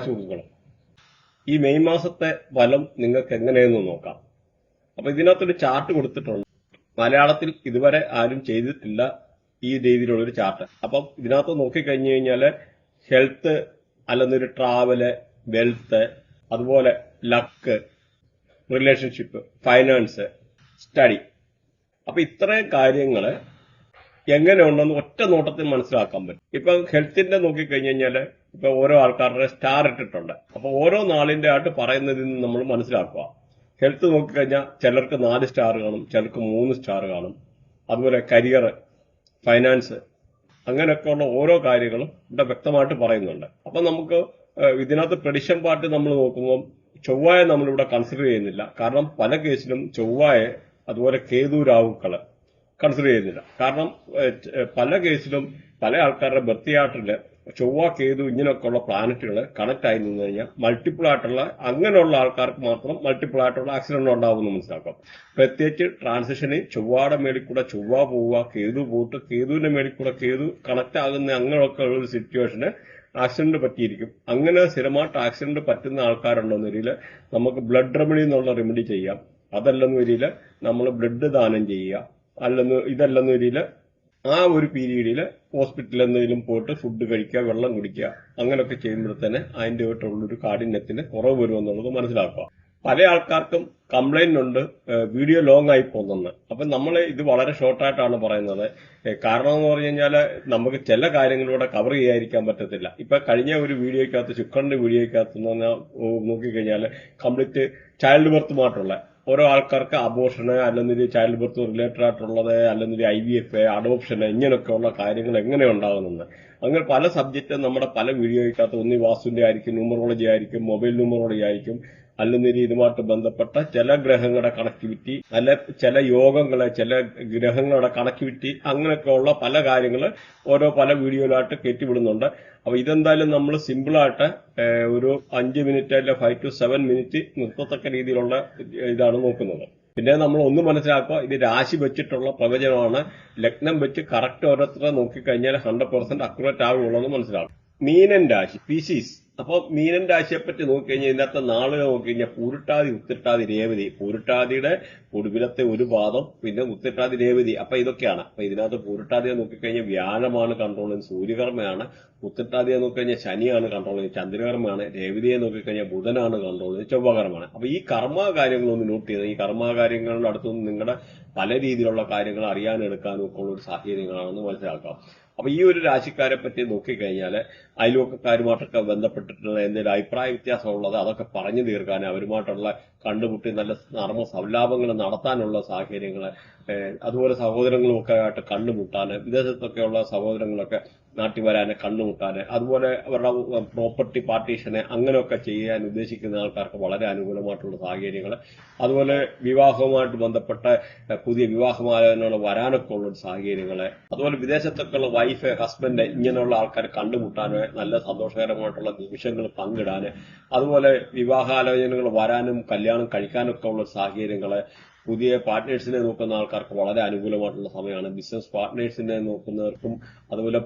സുഹൃത്തുക്കളും, ഈ മെയ് മാസത്തെ ഫലം നിങ്ങൾക്ക് എങ്ങനെയെന്ന് നോക്കാം. അപ്പൊ ഇതിനകത്തൊരു ചാർട്ട് കൊടുത്തിട്ടുണ്ട്. മലയാളത്തിൽ ഇതുവരെ ആരും ചെയ്തിട്ടില്ല ഈ രീതിയിലുള്ളൊരു ചാർട്ട്. അപ്പം ഇതിനകത്ത് നോക്കിക്കഴിഞ്ഞു കഴിഞ്ഞാല് ഹെൽത്ത്, അല്ലെന്നൊരു ട്രാവല്, വെൽത്ത്, അതുപോലെ ലക്ക്, റിലേഷൻഷിപ്പ്, ഫൈനാൻസ്, സ്റ്റഡി. അപ്പൊ ഇത്രയും കാര്യങ്ങള് എങ്ങനെയുണ്ടെന്ന് ഒറ്റ നോട്ടത്തിൽ മനസ്സിലാക്കാൻ പറ്റും. ഇപ്പൊ ഹെൽത്തിന്റെ നോക്കിക്കഴിഞ്ഞു കഴിഞ്ഞാല് ഇപ്പൊ ഓരോ ആൾക്കാരുടെ സ്റ്റാർ ഇട്ടിട്ടുണ്ട്. അപ്പൊ ഓരോ നാളിന്റെ ആയിട്ട് പറയുന്നതിൽ നിന്ന് നമ്മൾ മനസ്സിലാക്കുക. ഹെൽത്ത് നോക്കിക്കഴിഞ്ഞാൽ ചിലർക്ക് 4 സ്റ്റാർ കാണും, ചിലർക്ക് 3 സ്റ്റാർ കാണും. അതുപോലെ കരിയർ, ഫൈനാൻസ്, അങ്ങനെയൊക്കെയുള്ള ഓരോ കാര്യങ്ങളും ഇവിടെ വ്യക്തമായിട്ട് പറയുന്നുണ്ട്. അപ്പൊ നമുക്ക് ഇതിനകത്ത് പ്രഡിക്ഷൻ പാർട്ട് നമ്മൾ നോക്കുമ്പോൾ ചൊവ്വായെ നമ്മളിവിടെ കൺസിഡർ ചെയ്യുന്നില്ല. കാരണം പല കേസിലും ചൊവ്വായെ, അതുപോലെ കേതു, രാഹുക്കള് കൺസിഡർ ചെയ്യുന്നില്ല. കാരണം പല കേസിലും പല ആൾക്കാരുടെ ബർത്ത് ചാർട്ടില് ചൊവ്വ, കേതു ഇങ്ങനെയൊക്കെയുള്ള പ്ലാനറ്റുകൾ കണക്ട് ആയി നിന്ന് കഴിഞ്ഞാൽ മൾട്ടിപ്പിൾ ആയിട്ടുള്ള, അങ്ങനെയുള്ള ആൾക്കാർക്ക് മാത്രം മൾട്ടിപ്പിൾ ആയിട്ടുള്ള ആക്സിഡന്റ് ഉണ്ടാവുമെന്ന് മനസ്സിലാക്കാം. പ്രത്യേകിച്ച് ട്രാൻസിഷന് ചൊവ്വയുടെ മേളിൽ കൂടെ ചൊവ്വ പോവുക, കേതു പോയിട്ട് കേതുവിന്റെ മേളിൽ കൂടെ കേതു കണക്ട് ആകുന്ന അങ്ങനെയൊക്കെ ഉള്ള ഒരു സിറ്റുവേഷന് ആക്സിഡന്റ് പറ്റിയിരിക്കും. അങ്ങനെ സ്ഥിരമായിട്ട് ആക്സിഡന്റ് പറ്റുന്ന ആൾക്കാരുണ്ടെന്ന രീതിയിൽ നമുക്ക് ബ്ലഡ് റെമഡി എന്നുള്ള റെമഡി ചെയ്യാം. അതല്ലെന്ന രീതിയിൽ നമ്മൾ ബ്ലഡ് ദാനം ചെയ്യുക. ഇതല്ലെന്ന രീതിയിൽ ആ ഒരു പീരീഡിൽ ഹോസ്പിറ്റലിൽ എന്തെങ്കിലും പോയിട്ട് ഫുഡ് കഴിക്കുക, വെള്ളം കുടിക്കുക, അങ്ങനെയൊക്കെ ചെയ്യുമ്പോൾ തന്നെ അതിന്റെ ആയിട്ടുള്ളൊരു കാഠിന്യത്തിന് കുറവ് വരുമെന്നുള്ളത് മനസ്സിലാക്കുക. പല ആൾക്കാർക്കും കംപ്ലൈന്റ് ഉണ്ട് വീഡിയോ ലോങ് ആയി പോകുന്നെന്ന്. അപ്പൊ നമ്മൾ ഇത് വളരെ ഷോർട്ടായിട്ടാണ് പറയുന്നത്. കാരണം എന്ന് പറഞ്ഞു കഴിഞ്ഞാൽ നമുക്ക് ചില കാര്യങ്ങളിലൂടെ കവർ ചെയ്യാതിരിക്കാൻ പറ്റത്തില്ല. ഇപ്പൊ കഴിഞ്ഞ ഒരു വീഡിയോയ്ക്കകത്ത്, ശുക്രന്റെ വീഡിയോയ്ക്കകത്ത് നോക്കിക്കഴിഞ്ഞാൽ കംപ്ലീറ്റ് ചൈൽഡ് ബർത്തുമായിട്ടുള്ള ഓരോ ആൾക്കാർക്ക് അബോർഷന്, അല്ലെങ്കിൽ ചൈൽഡ് ബർത്ത് റിലേറ്റഡ് ആയിട്ടുള്ളത്, അല്ലെങ്കിൽ IVF, അഡോപ്ഷന്, ഇങ്ങനെയൊക്കെയുള്ള കാര്യങ്ങൾ എങ്ങനെ ഉണ്ടാകുന്നത്, അങ്ങനെ പല സബ്ജക്റ്റും നമ്മുടെ പല വീഡിയോയ്ക്കകത്ത് ഒന്നി വാസ്തുവിന്റെ ആയിരിക്കും, ന്യൂമറോളജി ആയിരിക്കും, മൊബൈൽ ന്യൂമറോളജി ആയിരിക്കും, അല്ലെങ്കിൽ ഇതുമായിട്ട് ബന്ധപ്പെട്ട ചില ഗ്രഹങ്ങളുടെ കണക്ടിവിറ്റി, അല്ലെ ചില യോഗങ്ങളെ, ചില ഗ്രഹങ്ങളുടെ കണക്ടിവിറ്റി, അങ്ങനെയൊക്കെയുള്ള പല കാര്യങ്ങൾ ഓരോ പല വീഡിയോയിലായിട്ട് കയറ്റിവിടുന്നുണ്ട്. അപ്പൊ ഇതെന്തായാലും നമ്മൾ സിമ്പിളായിട്ട് ഒരു 5 മിനിറ്റ് അല്ലെ 5 to 7 മിനിറ്റ് നിർത്തത്തക്ക രീതിയിലുള്ള ഇതാണ് നോക്കുന്നത്. പിന്നെ നമ്മൾ ഒന്ന് മനസ്സിലാക്കുക, ഇത് രാശി വെച്ചിട്ടുള്ള പ്രവചനമാണ്. ലഗ്നം വെച്ച് കറക്റ്റ് ഓരോരുത്തരെ നോക്കിക്കഴിഞ്ഞാൽ 100% അക്യുറേറ്റ് ആകുള്ളൂ എന്ന് മനസ്സിലാക്കും. മീനൻ രാശി, പീസീസ്. അപ്പൊ മീനൻ രാശിയെ പറ്റി നോക്കിക്കഴിഞ്ഞാൽ ഇതിനകത്ത് നാളുകൾ നോക്കിക്കഴിഞ്ഞാൽ പൂരുട്ടാതി, ഉത്തിട്ടാതി, രേവതി. പൂരുട്ടാതിയുടെ ഒടുവിലത്തെ ഒരു പാദം, പിന്നെ ഉത്തിട്ടാതി, രേവതി. അപ്പൊ ഇതൊക്കെയാണ്. അപ്പൊ ഇതിനകത്ത് പൂരുട്ടാതിയെ നോക്കിക്കഴിഞ്ഞാൽ വ്യാഴമാണ് കൺട്രോൾ ചെയ്യുന്നത്, സൂര്യകർമ്മയാണ്. ഉത്തിട്ടാതിയെ നോക്കിക്കഴിഞ്ഞാൽ ശനിയാണ് കൺട്രോൾ ചെയ്യുന്നത്, ചന്ദ്രകർമ്മയാണ്. രേവതിയെ നോക്കിക്കഴിഞ്ഞാൽ ബുധനാണ് കൺട്രോൾ ചെയ്യുന്നത്, ചൊവ്വകർമ്മമാണ്. അപ്പൊ ഈ കർമ്മകാര്യങ്ങളൊന്ന് നോട്ട് ചെയ്ത്, ഈ കർമ്മകാര്യങ്ങളുടെ അടുത്തൊന്നും നിങ്ങളുടെ പല രീതിയിലുള്ള കാര്യങ്ങൾ അറിയാനും എടുക്കാനും ഒക്കെ ഉള്ള ഒരു സാഹചര്യങ്ങളാണെന്ന് മനസ്സിലാക്കാം. അപ്പൊ ഈ ഒരു രാശിക്കാരെ പറ്റി നോക്കിക്കഴിഞ്ഞാൽ അയൽവക്കക്കാരുമായിട്ടൊക്കെ ബന്ധപ്പെട്ടിട്ടുള്ള എന്തെങ്കിലും അഭിപ്രായ വ്യത്യാസമുള്ളത് അതൊക്കെ പറഞ്ഞു തീർക്കാൻ, അവരുമായിട്ടുള്ള കണ്ടുമുട്ടി നല്ല നർമ്മ സംലാപങ്ങൾ നടത്താനുള്ള സാഹചര്യങ്ങൾ, അതുപോലെ സഹോദരങ്ങളും ഒക്കെ ആയിട്ട് കണ്ടുമുട്ടാന്, വിദേശത്തൊക്കെയുള്ള സഹോദരങ്ങളൊക്കെ നാട്ടിൽ വരാന്, കണ്ടുമുട്ടാന്, അതുപോലെ അവരുടെ പ്രോപ്പർട്ടി പാർട്ടീഷന് അങ്ങനെയൊക്കെ ചെയ്യാൻ ഉദ്ദേശിക്കുന്ന ആൾക്കാർക്ക് വളരെ അനുകൂലമായിട്ടുള്ള സാഹചര്യങ്ങൾ, അതുപോലെ വിവാഹവുമായിട്ട് ബന്ധപ്പെട്ട പുതിയ വിവാഹമാലോചനകൾ വരാനൊക്കെ ഉള്ള സാഹചര്യങ്ങൾ, അതുപോലെ വിദേശത്തൊക്കെയുള്ള വൈഫ്, ഹസ്ബൻഡ് ഇങ്ങനെയുള്ള ആൾക്കാർ കണ്ടുമുട്ടാന്, നല്ല സന്തോഷകരമായിട്ടുള്ള നിമിഷങ്ങൾ പങ്കിടാന്, അതുപോലെ വിവാഹാലോചനകൾ വരാനും കല്യാണം കഴിക്കാനൊക്കെ ഉള്ള സാഹചര്യങ്ങള്, പുതിയ പാർട്ട്നേഴ്സിനെ നോക്കുന്ന ആൾക്കാർക്ക് വളരെ അനുകൂലമായിട്ടുള്ള സമയമാണ്. ബിസിനസ് പാർട്ട്നേഴ്സിനെ നോക്കുന്നവർക്കും, അതുപോലെ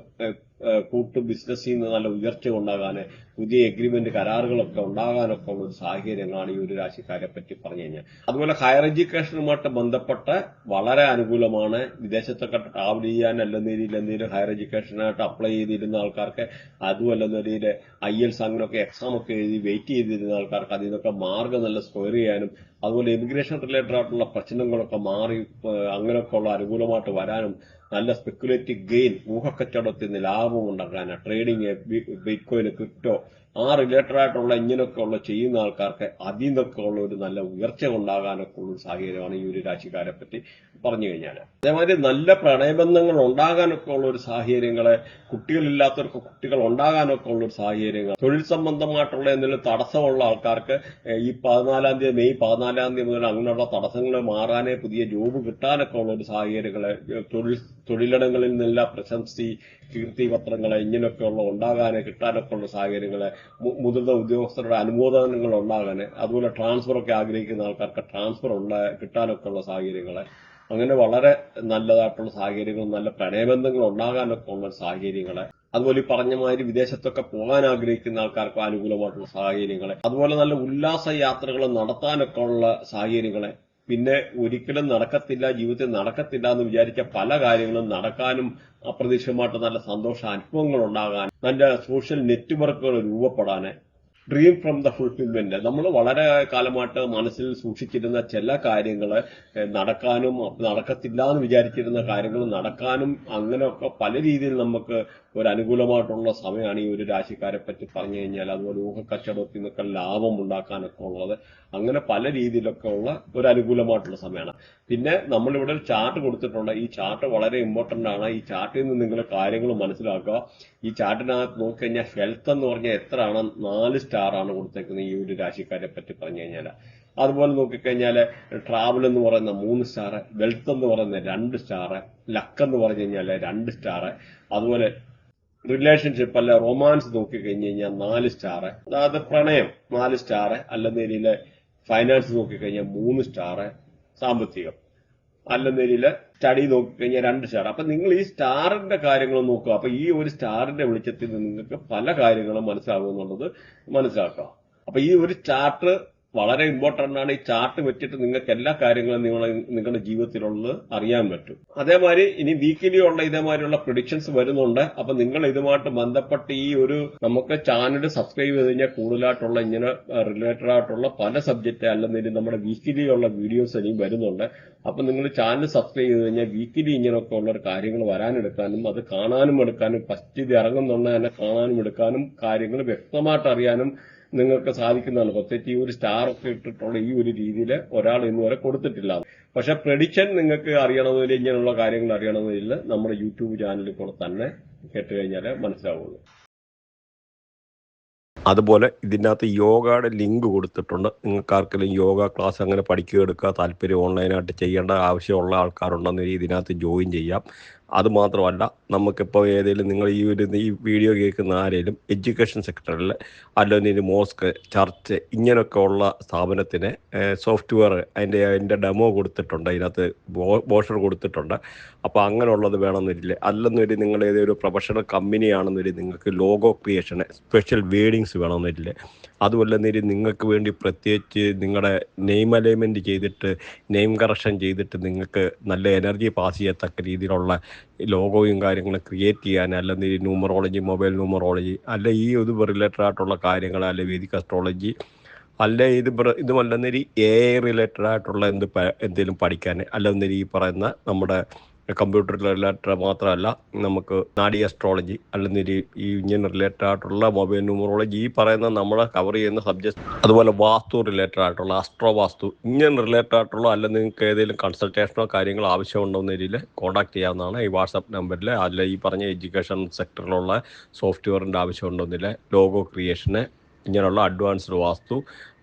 കൂട്ടു ബിസിനസ്സിൽ നിന്ന് നല്ല ഉയർച്ച ഉണ്ടാകാന്, പുതിയ എഗ്രിമെന്റ് കരാറുകളൊക്കെ ഉണ്ടാകാനൊക്കെ ഉള്ള ഒരു സാഹചര്യങ്ങളാണ് ഈ ഒരു രാശിക്കാരെ പറ്റി പറഞ്ഞു കഴിഞ്ഞാൽ. അതുപോലെ ഹയർ എഡ്യൂക്കേഷനുമായിട്ട് ബന്ധപ്പെട്ട് വളരെ അനുകൂലമാണ്. വിദേശത്തൊക്കെ ട്രാവൽ ചെയ്യാൻ അല്ലെന്ന രീതിയിൽ എന്തെങ്കിലും ഹയർ എഡ്യൂക്കേഷനായിട്ട് അപ്ലൈ ചെയ്തിരുന്ന ആൾക്കാർക്ക്, അതുമല്ലെന്ന രീതിയിൽ IELTS അങ്ങനെയൊക്കെ എക്സാം ഒക്കെ എഴുതി വെയിറ്റ് ചെയ്തിരുന്ന ആൾക്കാർക്ക് അതിൽ നിന്നൊക്കെ മാർഗം നല്ല സ്ക്വയർ ചെയ്യാനും, അതുപോലെ എമിഗ്രേഷൻ റിലേറ്റഡ് ആയിട്ടുള്ള പ്രശ്നങ്ങളൊക്കെ മാറി അങ്ങനെയൊക്കെ ഉള്ള അനുകൂലമായിട്ട് വരാനും, നല്ല സ്പെക്കുലേറ്റീവ് ഗെയിൻ, ഊഹക്കച്ചവടത്തിൽ നിന്ന് ലാഭം ഉണ്ടാക്കാന്, ട്രേഡിങ്, ബിറ്റ്കോയിൻ, ക്രിപ്റ്റോ, ആ റിലേറ്റഡ് ആയിട്ടുള്ള ഇങ്ങനെയൊക്കെ ഉള്ള ചെയ്യുന്ന ആൾക്കാർക്ക് അതിൽ നിന്നൊക്കെ ഉള്ള ഒരു നല്ല ഉയർച്ച ഉണ്ടാകാനൊക്കെ ഉള്ള ഒരു സാഹചര്യമാണ് ഈ ഒരു രാശിക്കാരെ പറ്റി പറഞ്ഞു കഴിഞ്ഞാൽ. അതേമാതിരി നല്ല പ്രണയബന്ധങ്ങൾ ഉണ്ടാകാനൊക്കെ ഉള്ള ഒരു സാഹചര്യങ്ങള്, കുട്ടികളില്ലാത്തവർക്ക് കുട്ടികൾ ഉണ്ടാകാനൊക്കെ ഉള്ള ഒരു സാഹചര്യങ്ങൾ, തൊഴിൽ സംബന്ധമായിട്ടുള്ള എന്തെങ്കിലും തടസ്സമുള്ള ആൾക്കാർക്ക് ഈ 14-ാം തീയതി, മെയ് 14-ാം തീയതി മുതൽ അങ്ങനെയുള്ള തടസ്സങ്ങൾ മാറാനേ, പുതിയ ജോബ് കിട്ടാനൊക്കെ ഉള്ള ഒരു സാഹചര്യങ്ങള്, തൊഴിലിടങ്ങളിൽ നിന്നെല്ലാം പ്രശംസി, കീർത്തി പത്രങ്ങളെ ഇങ്ങനെയൊക്കെയുള്ള ഉണ്ടാകാന്, കിട്ടാനൊക്കെ ഉള്ള സാഹചര്യങ്ങള്, മുതിർന്ന ഉദ്യോഗസ്ഥരുടെ അനുമോദനങ്ങൾ ഉണ്ടാകാന്, അതുപോലെ ട്രാൻസ്ഫർ ഒക്കെ ആഗ്രഹിക്കുന്ന ആൾക്കാർക്ക് ട്രാൻസ്ഫർ കിട്ടാനൊക്കെ ഉള്ള സാഹചര്യങ്ങള്, അങ്ങനെ വളരെ നല്ലതായിട്ടുള്ള സാഹചര്യങ്ങളും നല്ല പ്രണയബന്ധങ്ങൾ ഉണ്ടാകാനൊക്കെ ഉള്ള സാഹചര്യങ്ങള്, അതുപോലെ ഈ പറഞ്ഞ മാതിരി വിദേശത്തൊക്കെ പോകാൻ ആഗ്രഹിക്കുന്ന ആൾക്കാർക്ക് അനുകൂലമായിട്ടുള്ള സാഹചര്യങ്ങളെ, അതുപോലെ നല്ല ഉല്ലാസ യാത്രകൾ നടത്താനൊക്കെ ഉള്ള സാഹചര്യങ്ങളെ, പിന്നെ ഒരിക്കലും നടക്കത്തില്ല, ജീവിതത്തിൽ നടക്കത്തില്ല എന്ന് വിചാരിച്ച പല കാര്യങ്ങളും നടക്കാനും അപ്രതീക്ഷിതമായിട്ട് നല്ല സന്തോഷ അനുഭവങ്ങൾ ഉണ്ടാകാൻ, നല്ല സോഷ്യൽ നെറ്റ്വർക്കുകൾ രൂപപ്പെടാന്, ഡ്രീം ഫ്രം ദ ഫുൾഫിൽമെന്റ്, നമ്മൾ വളരെ കാലമായിട്ട് മനസ്സിൽ സൂക്ഷിച്ചിരുന്ന ചില കാര്യങ്ങൾ നടക്കാനും നടക്കത്തില്ല എന്ന് വിചാരിച്ചിരുന്ന കാര്യങ്ങൾ നടക്കാനും അങ്ങനെയൊക്കെ പല രീതിയിൽ നമുക്ക് ഒരു അനുകൂലമായിട്ടുള്ള സമയമാണ് ഈ ഒരു രാശിക്കാരെ പറ്റി പറഞ്ഞു കഴിഞ്ഞാൽ. അതുപോലെ ഊഹക്കച്ചവടത്തിൽ നിന്നൊക്കെ ലാഭം ഉണ്ടാക്കാനൊക്കെ ഉള്ളത്, അങ്ങനെ പല രീതിയിലൊക്കെ ഉള്ള ഒരു അനുകൂലമായിട്ടുള്ള സമയമാണ്. പിന്നെ നമ്മളിവിടെ ഒരു ചാർട്ട് കൊടുത്തിട്ടുണ്ട്. ഈ ചാർട്ട് വളരെ ഇമ്പോർട്ടന്റ് ആണ്. ഈ ചാർട്ടിൽ നിന്ന് നിങ്ങൾ കാര്യങ്ങൾ മനസ്സിലാക്കുക. ഈ ചാർട്ടിനകത്ത് നോക്കിക്കഴിഞ്ഞാൽ ഹെൽത്ത് എന്ന് പറഞ്ഞാൽ എത്രയാണ്? 4 സ്റ്റാറാണ് കൊടുത്തേക്കുന്നത് ഈ ഒരു രാശിക്കാരെ പറ്റി പറഞ്ഞു കഴിഞ്ഞാൽ. അതുപോലെ നോക്കിക്കഴിഞ്ഞാൽ ട്രാവൽ എന്ന് പറയുന്ന 3 സ്റ്റാർ, വെൽത്ത് എന്ന് പറയുന്ന 2 സ്റ്റാർ, ലക്ക് എന്ന് പറഞ്ഞു കഴിഞ്ഞാൽ 2 സ്റ്റാർ, അതുപോലെ റിലേഷൻഷിപ്പ് അല്ല റൊമാൻസ് നോക്കിക്കഴിഞ്ഞ് കഴിഞ്ഞാൽ 4 സ്റ്റാർ, അതായത് പ്രണയം 4 സ്റ്റാർ, അല്ലെന്നേരിയിൽ ഫൈനാൻസ് നോക്കിക്കഴിഞ്ഞാൽ 3 സ്റ്റാർ, സാമ്പത്തികം അല്ലെന്നേരിയിൽ സ്റ്റഡി നോക്കിക്കഴിഞ്ഞാൽ 2 സ്റ്റാർ. അപ്പൊ നിങ്ങൾ ഈ സ്റ്റാറിന്റെ കാര്യങ്ങൾ നോക്കുക. അപ്പൊ ഈ ഒരു സ്റ്റാറിന്റെ വെളിച്ചത്തിൽ നിങ്ങൾക്ക് പല കാര്യങ്ങളും മനസ്സിലാകുമെന്നുള്ളത് മനസ്സിലാക്കുക. അപ്പൊ ഈ ഒരു ചാർട്ട് വളരെ ഇമ്പോർട്ടന്റ് ആണ്. ഈ ചാർട്ട് വെച്ചിട്ട് നിങ്ങൾക്ക് എല്ലാ കാര്യങ്ങളും നിങ്ങളുടെ ജീവിതത്തിലുള്ളത് അറിയാൻ പറ്റും. അതേമാതിരി ഇനി വീക്കിലി ഉള്ള ഇതേമാതിരിയുള്ള പ്രൊഡിക്ഷൻസ് വരുന്നുണ്ട്. അപ്പൊ നിങ്ങൾ ഇതുമായിട്ട് ബന്ധപ്പെട്ട് ഈ ഒരു നമുക്ക് ചാനൽ സബ്സ്ക്രൈബ് ചെയ്ത് കഴിഞ്ഞാൽ കൂടുതലായിട്ടുള്ള ഇങ്ങനെ റിലേറ്റഡ് ആയിട്ടുള്ള പല സബ്ജക്റ്റ് അല്ലെന്നില്ല നമ്മുടെ വീക്കിലി ഉള്ള വീഡിയോസ് ഇനിയും വരുന്നുണ്ട്. അപ്പൊ നിങ്ങൾ ചാനൽ സബ്സ്ക്രൈബ് ചെയ്ത് കഴിഞ്ഞാൽ വീക്കിലി ഇങ്ങനെയൊക്കെ ഉള്ള കാര്യങ്ങൾ വരാനെടുക്കാനും അത് കാണാനും എടുക്കാനും ഫസ്റ്റ് ഇത് ഇറങ്ങുന്നുണ്ട് തന്നെ കാണാനും എടുക്കാനും കാര്യങ്ങൾ വ്യക്തമായിട്ട് അറിയാനും നിങ്ങൾക്ക് സാധിക്കുന്നതാണ്. പ്രത്യേകിച്ച് ഈ ഒരു സ്റ്റാർ ഒക്കെ ഇട്ടിട്ടുള്ള ഈ ഒരു രീതിയിൽ ഒരാൾ ഇന്നുവരെ കൊടുത്തിട്ടില്ല. പക്ഷെ പ്രഡിക്ഷൻ നിങ്ങൾക്ക് അറിയണമെന്നില്ല, ഇങ്ങനെയുള്ള കാര്യങ്ങൾ അറിയണമെന്നില്ല, നമ്മുടെ യൂട്യൂബ് ചാനലിൽ കൂടെ തന്നെ കേട്ട് കഴിഞ്ഞാൽ മനസ്സിലാവുള്ളൂ. അതുപോലെ ഇതിനകത്ത് യോഗയുടെ ലിങ്ക് കൊടുത്തിട്ടുണ്ട്. നിങ്ങൾക്ക് ആർക്കെങ്കിലും യോഗ ക്ലാസ് അങ്ങനെ പഠിക്കുക എടുക്കുക താല്പര്യം ഓൺലൈനായിട്ട് ചെയ്യേണ്ട ആവശ്യമുള്ള ആൾക്കാരുണ്ടെന്ന് ഇതിനകത്ത് ജോയിൻ ചെയ്യാം. അതുമാത്രമല്ല, നമുക്കിപ്പോൾ ഏതെങ്കിലും നിങ്ങൾ ഈ വീഡിയോ കേൾക്കുന്ന ആരെങ്കിലും എഡ്യൂക്കേഷൻ സെക്ടറിൽ അല്ലെങ്കിൽ മോസ്ക്, ചർച്ച് ഇങ്ങനെയൊക്കെ ഉള്ള സ്ഥാപനത്തിന് സോഫ്റ്റ്വെയർ അതിൻ്റെ ഡെമോ കൊടുത്തിട്ടുണ്ട്. അതിനകത്ത് ബോഷർ കൊടുത്തിട്ടുണ്ട്. അപ്പോൾ അങ്ങനെയുള്ളത് വേണമെന്നില്ല. അല്ലെന്നൊരു നിങ്ങൾ ഏതൊരു പ്രൊഫഷണൽ കമ്പനിയാണെന്നൊരു നിങ്ങൾക്ക് ലോഗോ ക്രിയേഷൻ സ്പെഷ്യൽ വേർഡിങ്സ് വേണമെന്നില്ല. അതുമല്ലെന്നൊരു നിങ്ങൾക്ക് വേണ്ടി പ്രത്യേകിച്ച് നിങ്ങളുടെ നെയിം അലൈൻമെൻറ്റ് ചെയ്തിട്ട് നെയിം കറക്ഷൻ ചെയ്തിട്ട് നിങ്ങൾക്ക് നല്ല എനർജി പാസ് ചെയ്യത്തക്ക രീതിയിലുള്ള ലോഗോയും കാര്യങ്ങളും ക്രിയേറ്റ് ചെയ്യാൻ, അല്ലെങ്കിൽ ന്യൂമറോളജി, മൊബൈൽ ന്യൂമറോളജി, അല്ല ഈ ഇത് റിലേറ്റഡ് ആയിട്ടുള്ള കാര്യങ്ങൾ, അല്ലെ വേദിക് അസ്ട്രോളജി, അല്ലെ ഇതുമല്ലെന്നൊരു AI റിലേറ്റഡ് ആയിട്ടുള്ള എന്തെങ്കിലും പഠിക്കാൻ, അല്ലെന്നൊരു ഈ പറയുന്ന നമ്മുടെ കമ്പ്യൂട്ടർ റിലേറ്റഡ് മാത്രമല്ല നമുക്ക് നാഡി അസ്ട്രോളജി, അല്ലെങ്കിൽ ഈ ഇങ്ങനെ റിലേറ്റഡ് ആയിട്ടുള്ള മൊബൈൽ ന്യൂമറോളജി, ഈ പറയുന്ന നമ്മളെ കവർ ചെയ്യുന്ന സബ്ജക്ട്, അതുപോലെ വാസ്തു റിലേറ്റഡ് ആയിട്ടുള്ള അസ്ട്രോ വാസ്തു ഇങ്ങനെ റിലേറ്റഡ് ആയിട്ടുള്ള, അല്ലെങ്കിൽ നിങ്ങൾക്ക് ഏതെങ്കിലും കൺസൾട്ടേഷനോ കാര്യങ്ങളോ ആവശ്യമുണ്ടെന്ന രീതിയിൽ കോൺടാക്ട് ചെയ്യാവുന്നതാണ് ഈ വാട്സാപ്പ് നമ്പറിൽ. അല്ല ഈ പറഞ്ഞ എഡ്യൂക്കേഷൻ സെക്ടറിലുള്ള സോഫ്റ്റ്വെയറിൻ്റെ ആവശ്യമുണ്ടെന്നില്ല, ലോഗോ ക്രിയേഷന്, ഇങ്ങനെയുള്ള അഡ്വാൻസ്ഡ് വാസ്തു,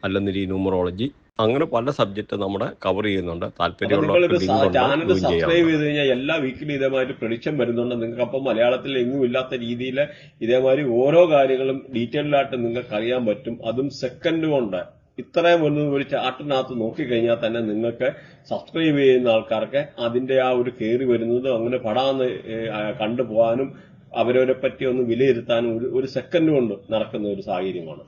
അല്ലെങ്കിൽ ഈ ന്യൂമറോളജി, അങ്ങനെ പല സബ്ജക്റ്റ് നമ്മുടെ കവർ ചെയ്യുന്നുണ്ട്. താല്പര്യമുള്ളവർക്ക് ചാനൽ സബ്സ്ക്രൈബ് ചെയ്ത് കഴിഞ്ഞാൽ എല്ലാ വീക്കിലും ഇതേമാതിരി പ്രഡിക്ഷൻ വരുന്നുണ്ട്. നിങ്ങൾക്ക് അപ്പം മലയാളത്തിൽ എങ്ങും ഇല്ലാത്ത രീതിയിൽ ഇതേമാതിരി ഓരോ കാര്യങ്ങളും ഡീറ്റെയിൽഡ് ആയിട്ട് നിങ്ങൾക്ക് അറിയാൻ പറ്റും. അതും സെക്കൻഡ് കൊണ്ട്. ഇത്രയും ഒരു ചാർട്ടിനകത്ത് നോക്കിക്കഴിഞ്ഞാൽ തന്നെ നിങ്ങൾക്ക് സബ്സ്ക്രൈബ് ചെയ്യുന്ന ആൾക്കാർക്ക് അതിന്റെ ആ ഒരു കയറി വരുന്നതും അങ്ങനെ പടാന്ന് കണ്ടുപോകാനും അവരവരെ പറ്റി ഒന്ന് വിലയിരുത്താനും ഒരു സെക്കൻഡ് കൊണ്ട് നടക്കുന്ന ഒരു സാഹചര്യമാണ്.